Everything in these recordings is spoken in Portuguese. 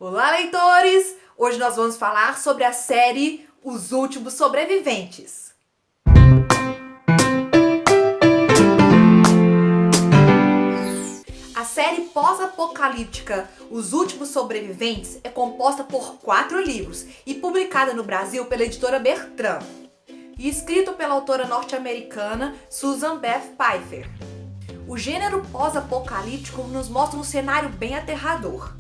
Olá, leitores! Hoje nós vamos falar sobre a série Os Últimos Sobreviventes. A série pós-apocalíptica Os Últimos Sobreviventes é composta por 4 livros e publicada no Brasil pela editora Bertrand e escrito pela autora norte-americana Susan Beth Pfeiffer. O gênero pós-apocalíptico nos mostra um cenário bem aterrador.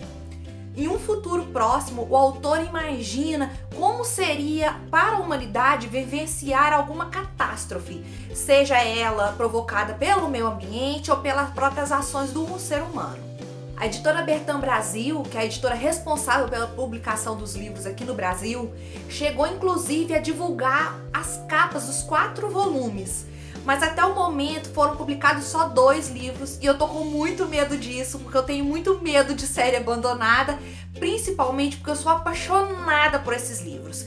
Em um futuro próximo, o autor imagina como seria para a humanidade vivenciar alguma catástrofe, seja ela provocada pelo meio ambiente ou pelas próprias ações do ser humano. A editora Bertrand Brasil, que é a editora responsável pela publicação dos livros aqui no Brasil, chegou inclusive a divulgar as capas dos 4 volumes. Mas até o momento foram publicados só 2 livros e eu tô com muito medo disso, porque eu tenho muito medo de série abandonada, principalmente porque eu sou apaixonada por esses livros.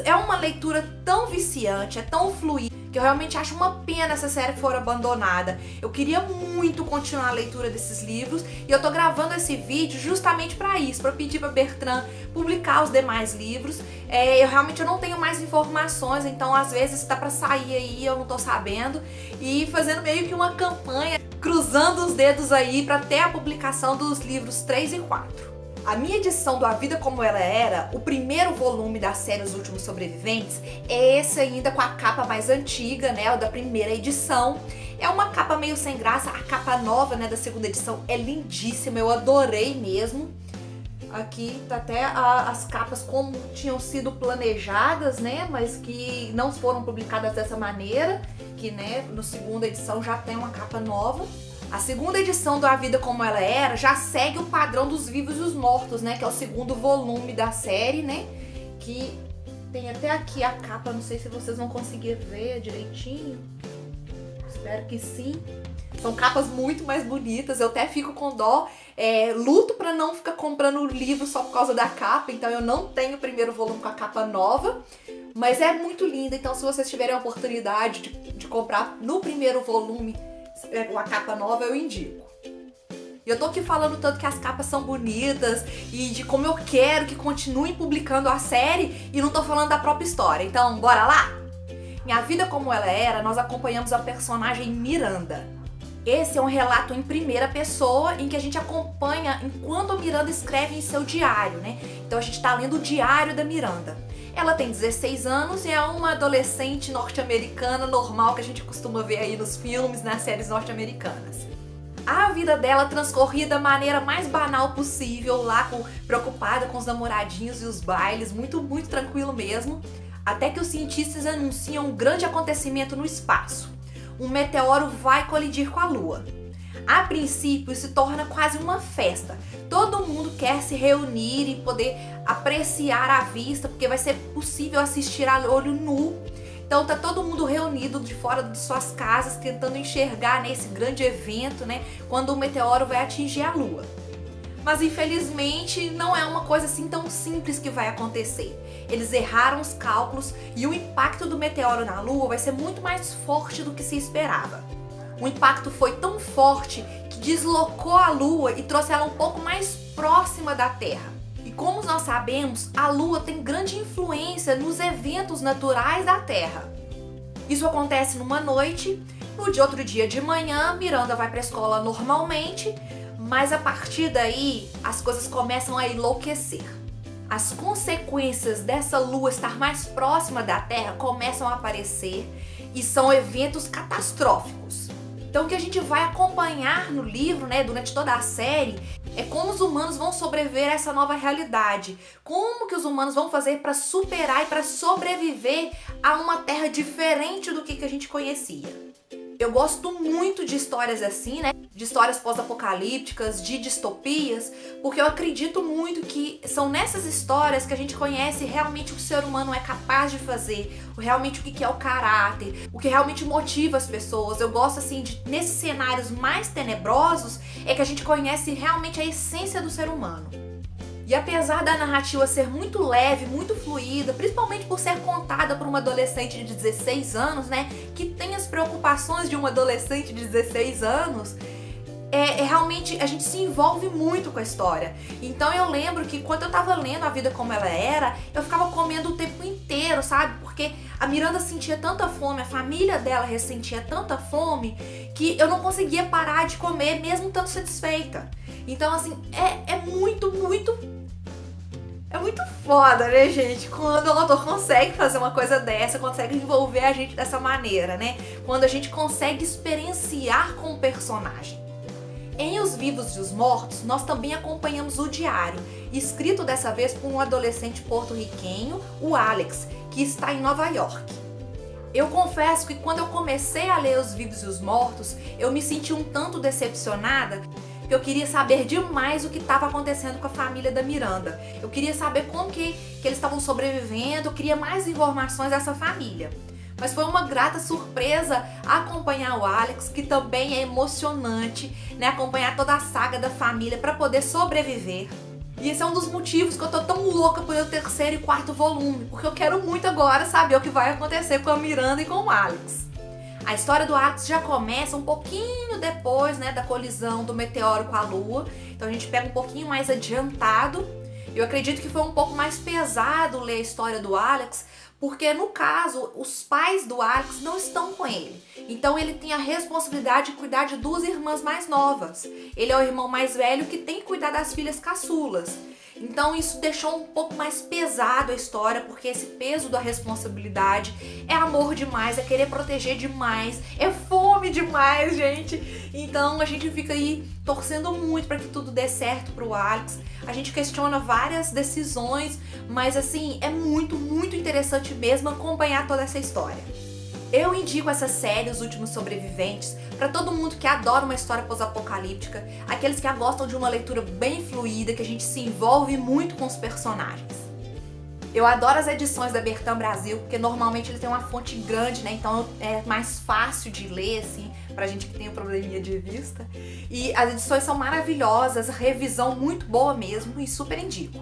É uma leitura tão viciante, é tão fluida, que eu realmente acho uma pena essa série for abandonada. Eu queria muito continuar a leitura desses livros e eu tô gravando esse vídeo justamente para isso, para pedir para Bertrand publicar os demais livros. Eu realmente não tenho mais informações, então às vezes tá para sair aí, eu não tô sabendo, e fazendo meio que uma campanha, cruzando os dedos aí para ter a publicação dos livros 3 e 4. A minha edição do A Vida Como Ela Era, o primeiro volume da série Os Últimos Sobreviventes, é esse ainda com a capa mais antiga, né, o da primeira edição. É uma capa meio sem graça, a capa nova, né, da segunda edição é lindíssima, eu adorei mesmo. Aqui tá até as capas como tinham sido planejadas, né, mas que não foram publicadas dessa maneira, que, né, no segunda edição já tem uma capa nova. A segunda edição do A Vida Como Ela Era já segue o padrão dos vivos e os mortos, né? Que é o segundo volume da série, né? Que tem até aqui a capa, não sei se vocês vão conseguir ver direitinho. Espero que sim. São capas muito mais bonitas, eu até fico com dó. Luto pra não ficar comprando o livro só por causa da capa, então eu não tenho o primeiro volume com a capa nova. Mas é muito linda, então se vocês tiverem a oportunidade de comprar no primeiro volume com a capa nova, eu indico. E eu tô aqui falando tanto que as capas são bonitas e de como eu quero que continuem publicando a série e não tô falando da própria história. Então, bora lá? Em A Vida Como Ela Era, nós acompanhamos a personagem Miranda. Esse é um relato em primeira pessoa em que a gente acompanha enquanto a Miranda escreve em seu diário, né? Então a gente tá lendo o diário da Miranda. Ela tem 16 anos e é uma adolescente norte-americana normal que a gente costuma ver aí nos filmes, nas séries norte-americanas. A vida dela transcorria da maneira mais banal possível, lá preocupada com os namoradinhos e os bailes, muito tranquilo mesmo, até que os cientistas anunciam um grande acontecimento no espaço. Um meteoro vai colidir com a Lua. A princípio, se torna quase uma festa. Todo mundo quer se reunir e poder apreciar a vista, porque vai ser possível assistir a olho nu. Então tá todo mundo reunido de fora de suas casas, tentando enxergar, né, esse grande evento, né, quando o meteoro vai atingir a Lua. Mas infelizmente não é uma coisa assim tão simples que vai acontecer. Eles erraram os cálculos e o impacto do meteoro na Lua vai ser muito mais forte do que se esperava. O impacto foi tão forte que deslocou a Lua e trouxe ela um pouco mais próxima da Terra. E como nós sabemos, a Lua tem grande influência nos eventos naturais da Terra. Isso acontece numa noite, no outro dia de manhã, Miranda vai para a escola normalmente, mas a partir daí as coisas começam a enlouquecer. As consequências dessa Lua estar mais próxima da Terra começam a aparecer e são eventos catastróficos. Então o que a gente vai acompanhar no livro, né, durante toda a série, é como os humanos vão sobreviver a essa nova realidade. Como que os humanos vão fazer para superar e para sobreviver a uma Terra diferente do que a gente conhecia. Eu gosto muito de histórias assim, né? De histórias pós-apocalípticas, de distopias, porque eu acredito muito que são nessas histórias que a gente conhece realmente o que o ser humano é capaz de fazer, realmente o que é o caráter, o que realmente motiva as pessoas. Eu gosto assim de, nesses cenários mais tenebrosos, é que a gente conhece realmente a essência do ser humano. E apesar da narrativa ser muito leve, muito fluida, principalmente por ser contada por uma adolescente de 16 anos, né, que tem as preocupações de uma adolescente de 16 anos, realmente a gente se envolve muito com a história. Então eu lembro que quando eu tava lendo A Vida Como Ela Era, eu ficava comendo o tempo inteiro, sabe? Porque a Miranda sentia tanta fome, a família dela ressentia tanta fome, que eu não conseguia parar de comer mesmo estando satisfeita. Então assim, é muito foda, né, gente? Quando o autor consegue fazer uma coisa dessa, consegue envolver a gente dessa maneira, né? Quando a gente consegue experienciar com o personagem. Em Os Vivos e os Mortos, nós também acompanhamos o diário, escrito dessa vez por um adolescente porto-riquenho, o Alex, que está em Nova York. Eu confesso que quando eu comecei a ler Os Vivos e os Mortos, eu me senti um tanto decepcionada, porque eu queria saber demais o que estava acontecendo com a família da Miranda. Eu queria saber como que eles estavam sobrevivendo, eu queria mais informações dessa família. Mas foi uma grata surpresa acompanhar o Alex, que também é emocionante, né? Acompanhar toda a saga da família para poder sobreviver. E esse é um dos motivos que eu tô tão louca pelo terceiro e quarto volume, porque eu quero muito agora saber o que vai acontecer com a Miranda e com o Alex. A história do Alex já começa um pouquinho depois, né, da colisão do meteoro com a Lua. Então a gente pega um pouquinho mais adiantado. Eu acredito que foi um pouco mais pesado ler a história do Alex, porque no caso, os pais do Alex não estão com ele. Então ele tem a responsabilidade de cuidar de duas irmãs mais novas. Ele é o irmão mais velho que tem que cuidar das filhas caçulas. Então isso deixou um pouco mais pesado a história, porque esse peso da responsabilidade é amor demais, é querer proteger demais, é fome demais, gente. Então a gente fica aí torcendo muito para que tudo dê certo pro Alex. A gente questiona várias decisões, mas assim, é muito interessante mesmo acompanhar toda essa história. Eu indico essa série, Os Últimos Sobreviventes, para todo mundo que adora uma história pós-apocalíptica, aqueles que gostam de uma leitura bem fluida, que a gente se envolve muito com os personagens. Eu adoro as edições da Bertrand Brasil, porque normalmente ele tem uma fonte grande, né? Então é mais fácil de ler, assim, pra gente que tem um probleminha de vista. E as edições são maravilhosas, revisão muito boa mesmo e super indico.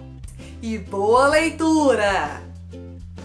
E boa leitura!